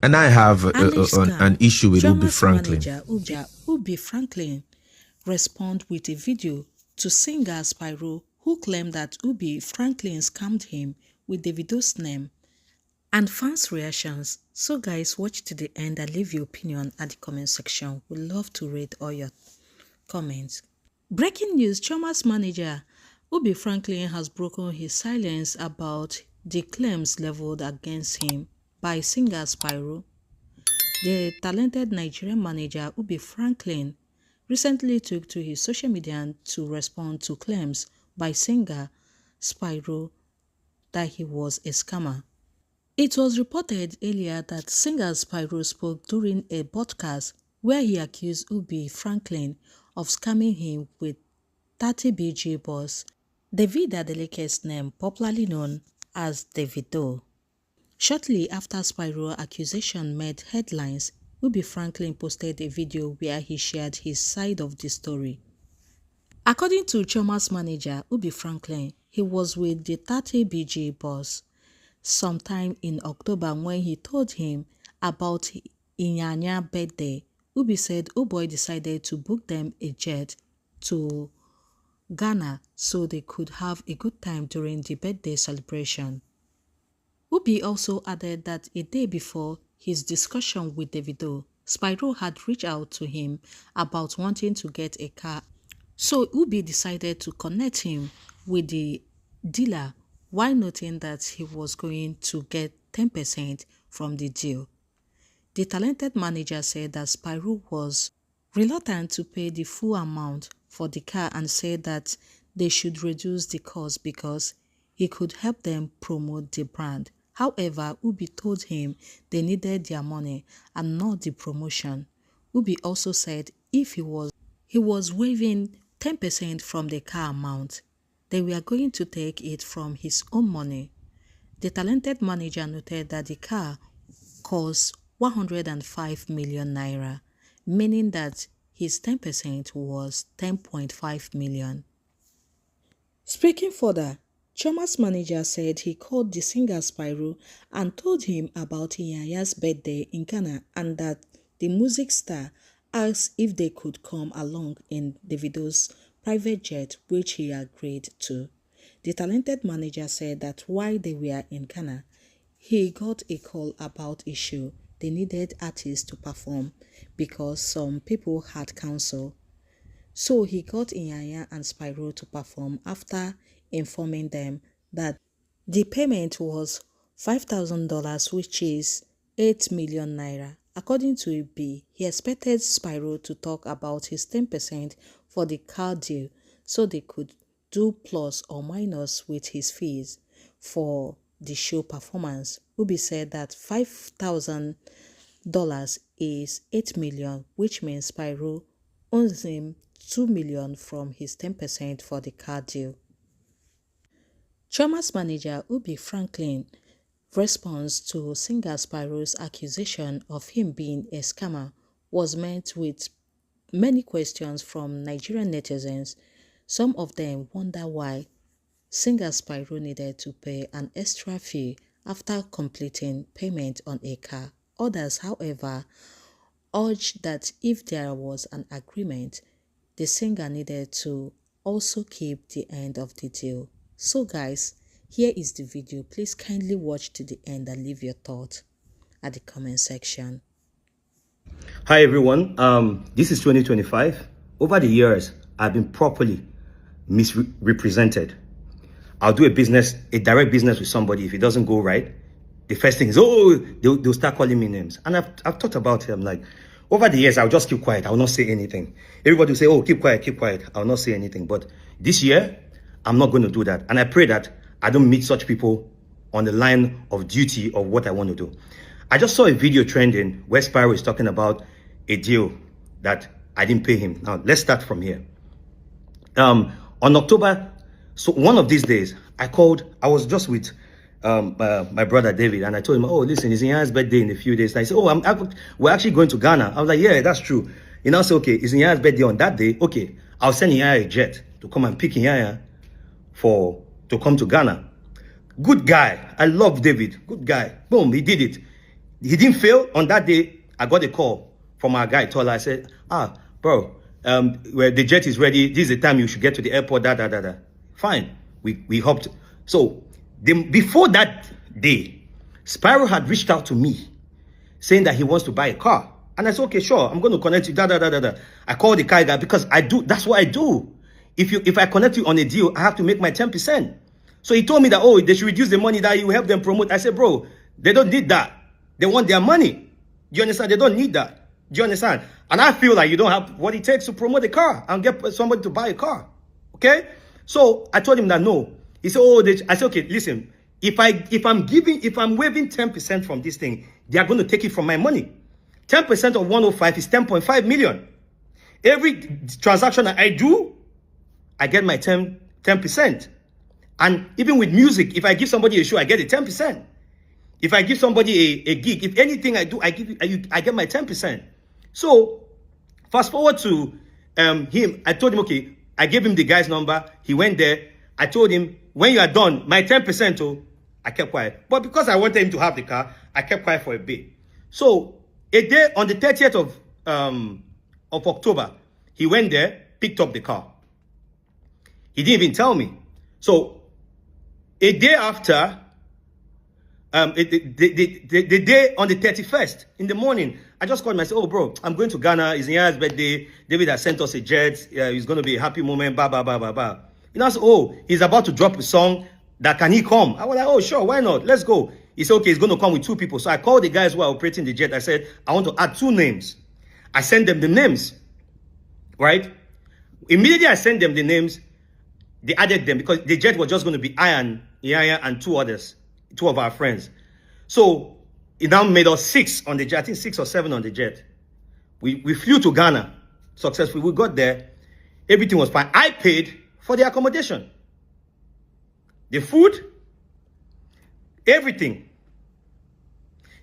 And I have An an issue with Ubi Chioma's Franklin. manager, Ubi Franklin, respond with a video to singer Spyro, who claimed that Ubi Franklin scammed him with Davido's name, and fans' reactions. So guys, watch to the end and leave your opinion at the comment section. We'd love to read all your comments. Breaking news: Chioma's manager, Ubi Franklin, has broken his silence about the claims leveled against him by singer Spyro. The talented Nigerian manager Ubi Franklin recently took to his social media to respond to claims by singer Spyro that he was a scammer. It was reported earlier that singer Spyro spoke during a podcast where he accused Ubi Franklin of scamming him with 30 BG boss David Adeleke's name, popularly known as Davido. Shortly after Spyro accusation made headlines, Ubi Franklin posted a video where he shared his side of the story. According to Chioma's manager, Ubi Franklin, he was with the 30 BG boss sometime in October when he told him about Inyanya birthday. Ubi said Boy decided to book them a jet to Ghana so they could have a good time during the birthday celebration. Ubi also added that a day before his discussion with Davido, Spyro had reached out to him about wanting to get a car. So Ubi decided to connect him with the dealer while noting that he was going to get 10% from the deal. The talented manager said that Spyro was reluctant to pay the full amount for the car and said that they should reduce the cost because he could help them promote the brand. However, Ubi told him they needed their money and not the promotion. Ubi also said if he was waiving 10% from the car amount, they were going to take it from his own money. The talented manager noted that the car cost 105 million naira, meaning that his 10% was 10.5 million. Speaking further, Chioma's manager said he called the singer Spyro and told him about Iyanya's birthday in Ghana and that the music star asked if they could come along in Davido's private jet, which he agreed to. The talented manager said that while they were in Ghana, he got a call about a show they needed artists to perform because some people had cancelled. So he got Inyanya and Spyro to perform after informing them that the payment was $5,000, which is 8 million naira. According to Ibi, he expected Spyro to talk about his 10% for the car deal so they could do plus or minus with his fees for the show performance. Ubi said that $5,000 is 8 million, which means Spyro owes him 2 million from his 10% for the car deal. Chioma's manager Ubi Franklin response to singer Spyro's accusation of him being a scammer was met with many questions from Nigerian netizens. Some of them wonder why singer Spyro needed to pay an extra fee after completing payment on a car. Others, however, urged that if there was an agreement, the singer needed to also keep the end of the deal. So guys, here is the video. Please kindly watch to the end and leave your thoughts at the comment section. Hi everyone, this is 2025. Over the years, I've been properly misrepresented. I'll do a direct business with somebody. If it doesn't go right, the first thing is, oh, they'll start calling me names. And I've thought about it. I'm like, over the years, I'll just keep quiet. I will not say anything. Everybody will say, oh, keep quiet, keep quiet. I will not say anything. But this year, I'm not going to do that. And I pray that I don't meet such people on the line of duty of what I want to do. I just saw a video trending where Spyro is talking about a deal that I didn't pay him. Now, let's start from here. On October, so one of these days, I was just with my brother David, and I told him, oh, listen, it's Inya's birthday in a few days. And he said, oh, we're actually going to Ghana. I was like, yeah, that's true. You know, say, okay, it's Inya's birthday on that day. Okay, I'll send Inya a jet to come and pick Inya to come to Ghana. Good guy. I love David. Good guy. Boom, he did it. he didn't fail. On that day, I got a call from our guy, Tola. I said, bro, where the jet is ready. This is the time you should get to the airport, Fine. We hopped. So before that day, Spyro had reached out to me saying that he wants to buy a car. And I said, okay, sure, I'm going to connect you, I called the car guy because that's what I do. If I connect you on a deal, I have to make my 10%. So he told me that, they should reduce the money that you help them promote. I said, bro, they don't need that. They want their money. Do you understand? They don't need that. Do you understand? And I feel like you don't have what it takes to promote a car and get somebody to buy a car. Okay? So I told him that no. He said, I said, okay, listen, if I'm waiving 10% from this thing, they are going to take it from my money. 10% of 105 is 10.5 million. Every transaction that I do, I get my 10%. And even with music, if I give somebody a show, I get a 10%. If I give somebody a gig, if anything I do, I get my 10%. So fast forward to him, I told him, okay, I gave him the guy's number. He went there. I told him, when you are done, my 10%, I kept quiet. But because I wanted him to have the car, I kept quiet for a bit. So a day on the 30th of October, he went there, picked up the car. He didn't even tell me. So a day after, the day on the 31st in the morning, I just called him. I said, bro, I'm going to Ghana. It's Nya's birthday. David has sent us a jet. It's going to be a happy moment. Blah, blah, blah, blah, blah. You know, I said, he's about to drop a song. That can he come? I was like, sure, why not? Let's go. He said, okay, he's going to come with 2 people. So I called the guys who are operating the jet. I said, I want to add 2 names. I sent them the names, right? Immediately I sent them the names. They added them because the jet was just going to be I and Yaya and 2 others, 2 of our friends. So it now made us 6 on the jet. I think 6 or 7 on the jet. We flew to Ghana successfully. We got there. Everything was fine. I paid for the accommodation, the food, everything.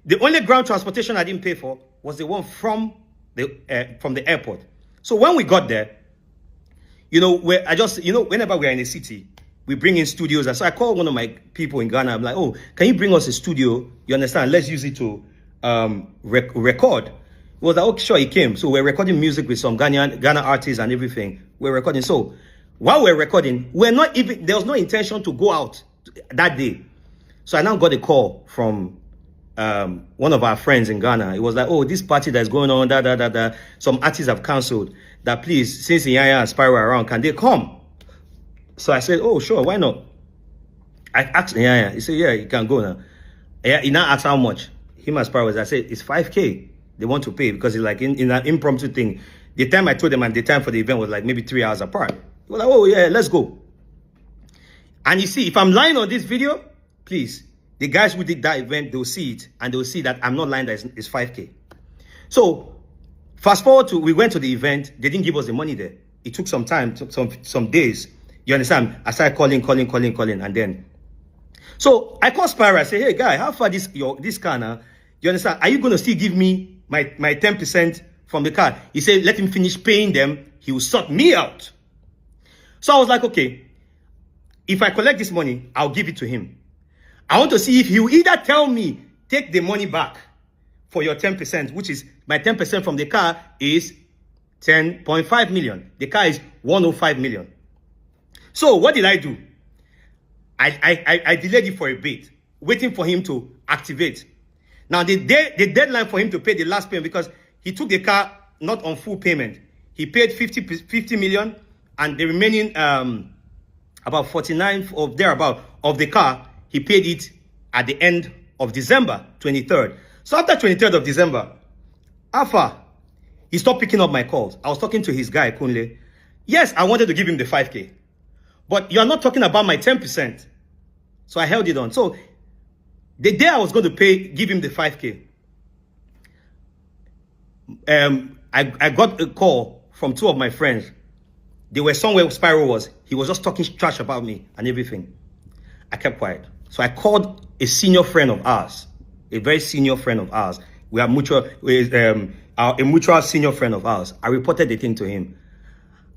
The only ground transportation I didn't pay for was the one from the airport. So when we got there, whenever we're in a city, we bring in studios. And so I called one of my people in Ghana. I'm like, can you bring us a studio? You understand? Let's use it to record. He was like, okay, sure, he came. So we're recording music with some Ghana artists and everything. We're recording. So while we're recording, there was no intention to go out that day. So I now got a call from one of our friends in Ghana. It was like, this party that's going on, some artists have cancelled. That please, since Yaya and Spyro are around, can they come? So I said, sure, why not? I asked Yaya. He said, yeah, you can go now. He now asked how much. Him and Spyro, I said, it's 5K. They want to pay because it's like in an impromptu thing. The time I told them and the time for the event was like maybe 3 hours apart. They were like, yeah, let's go. And you see, if I'm lying on this video, please, the guys who did that event, they'll see it and they'll see that I'm not lying, that it's 5K. So fast forward we went to the event. They didn't give us the money there. It took some time, some days. You understand? I started calling, and then. So I called Spyro. I said, hey, guy, how far this car now? You understand? Are you going to still give me my 10% from the car? He said, let him finish paying them. He will sort me out. So I was like, okay, if I collect this money, I'll give it to him. I want to see if he will either tell me, take the money back for your 10%, which is my 10% from the car is 10.5 million. The car is 105 million. So what did I do? I delayed it for a bit, waiting for him to activate. Now the deadline for him to pay the last payment, because he took the car not on full payment. He paid 50 million, and the remaining about 49 or thereabout of the car, he paid it at the end of December 23rd. So after 23rd of December, Alpha, he stopped picking up my calls. I was talking to his guy, Kunle. Yes, I wanted to give him the 5K. But you are not talking about my 10%. So I held it on. So the day I was going to give him the 5K, I got a call from 2 of my friends. They were somewhere Spyro was. He was just talking trash about me and everything. I kept quiet. So I called a senior friend of ours, a very senior friend of ours. We are a mutual senior friend of ours. I reported the thing to him.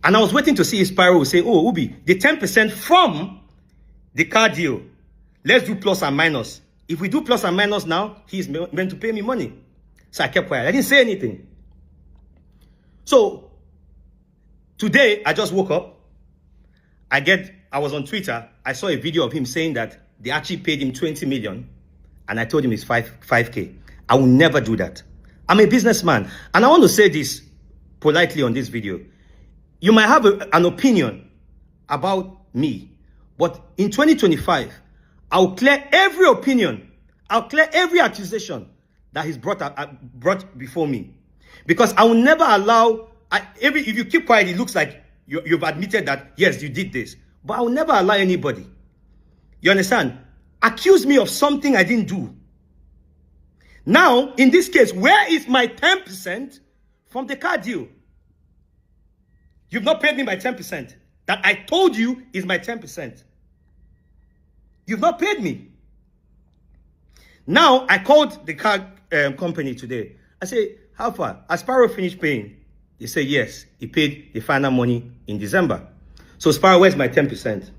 And I was waiting to see if Spyro would say, Ubi, the 10% from the car deal, let's do plus and minus. If we do plus and minus now, he's meant to pay me money. So I kept quiet. I didn't say anything. So today, I just woke up. I was on Twitter. I saw a video of him saying that they actually paid him 20 million. And I told him it's 5K. I will never do that. I'm a businessman. And I want to say this politely on this video. You might have an opinion about me. But in 2025, I'll clear every opinion. I'll clear every accusation that he's brought before me. Because I will never allow, if you keep quiet, it looks like you've admitted that, yes, you did this. But I will never allow anybody, you understand, accuse me of something I didn't do. Now, in this case, where is my 10% from the car deal? You've not paid me my 10%. That I told you is my 10%. You've not paid me. Now, I called the car company today. I say, how far? Has Spyro finished paying? They say, yes, he paid the final money in December. So, Spyro, where's my 10%?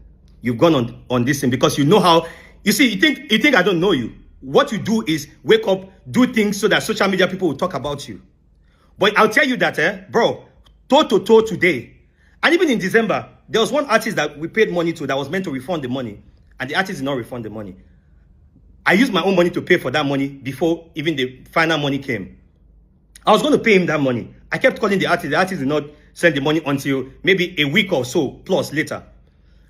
You've gone on this thing because you know how, you see, you think I don't know you. What you do is wake up, do things so that social media people will talk about you. But I'll tell you that, bro, toe-to-toe today. And even in December, there was one artist that we paid money to that was meant to refund the money. And the artist did not refund the money. I used my own money to pay for that money before even the final money came. I was going to pay him that money. I kept calling the artist. The artist did not send the money until maybe a week or so plus later.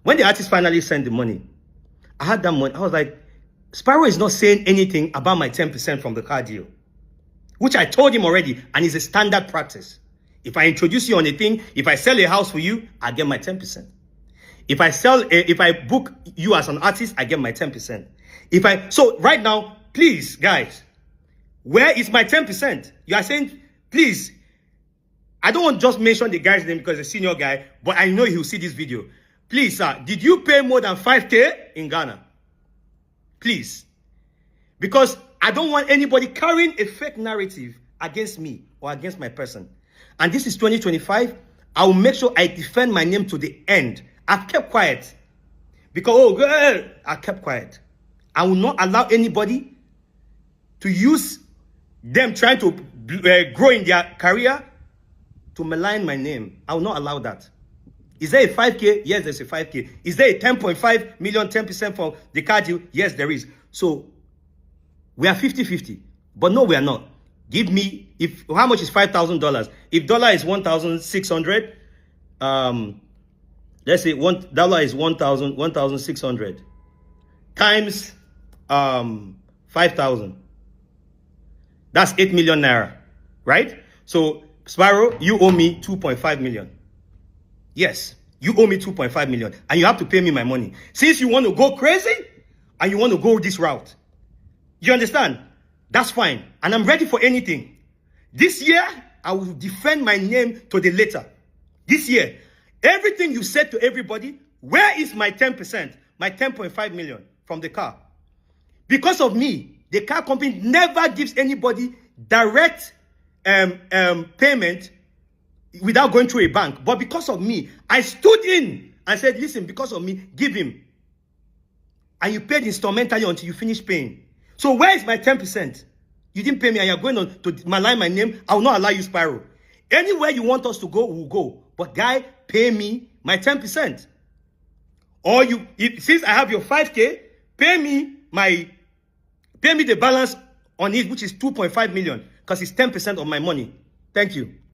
When the artist finally sent the money, I had that money. I was like, Spyro is not saying anything about my 10% from the car deal, which I told him already, and it's a standard practice. If I introduce you on a thing, if I sell a house for you, I get my 10%. If I book you as an artist, I get my 10%. So right now, please, guys, where is my 10%? You are saying, please, I don't want to just mention the guy's name because he's a senior guy, but I know he'll see this video. Please, sir, did you pay more than 5K in Ghana? Please. Because I don't want anybody carrying a fake narrative against me or against my person. And this is 2025. I will make sure I defend my name to the end. I've kept quiet. Because, I kept quiet. I will not allow anybody to use them trying to grow in their career to malign my name. I will not allow that. Is there a 5K? Yes, there's a 5K. Is there a 10.5 million, 10% for the car deal? Yes, there is. So, we are 50-50. But no, we are not. Give me, how much is $5,000? If dollar is 1,600, let's say $1 is 1,600 times 5,000. That's 8 million naira, right? So, Spyro, you owe me 2.5 million. Yes, you owe me 2.5 million and you have to pay me my money. Since you want to go crazy and you want to go this route, you understand? That's fine. And I'm ready for anything. This year, I will defend my name to the letter. This year, everything you said to everybody, where is my 10%, my 10.5 million from the car? Because of me, the car company never gives anybody direct payment without going through a bank. But because of me, I stood in and said, listen, because of me, give him. And you paid instrumentally until you finish paying. So where is my 10%? You didn't pay me and you're going on to malign my name. I will not allow you, Spyro. Anywhere you want us to go, we'll go. But guy, pay me my 10%. Or since I have your 5K, pay me the balance on it, which is 2.5 million, because it's 10% of my money. Thank you.